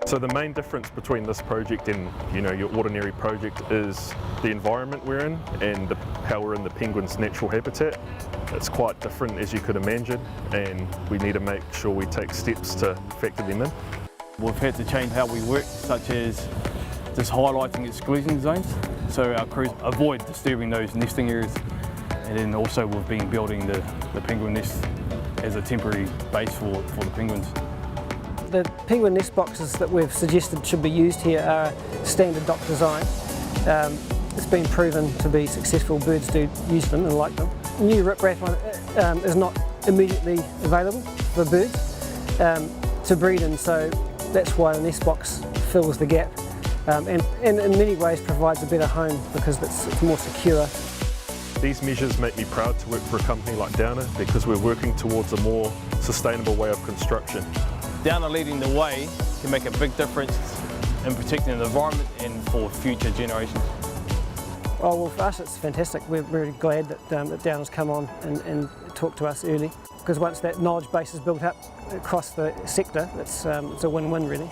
So the main difference between this project and your ordinary project is the environment we're in and how we're in the penguin's natural habitat. It's quite different as you could imagine, and we need to make sure we take steps to factor them in. We've had to change how we work, such as just highlighting exclusion zones so our crews avoid disturbing those nesting areas, and then also we've been building the penguin nest as a temporary base for the penguins. The penguin nest boxes that we've suggested should be used here are standard dock design. It's been proven to be successful. Birds do use them and like them. New riprap is not immediately available for birds to breed in, so that's why the nest box fills the gap and in many ways provides a better home because it's more secure. These measures make me proud to work for a company like Downer because we're working towards a more sustainable way of construction. Downer leading the way can make a big difference in protecting the environment and for future generations. Oh, well, for us it's fantastic. We're very glad that Downer's come on and talked to us early, because once that knowledge base is built up across the sector, it's a win-win really.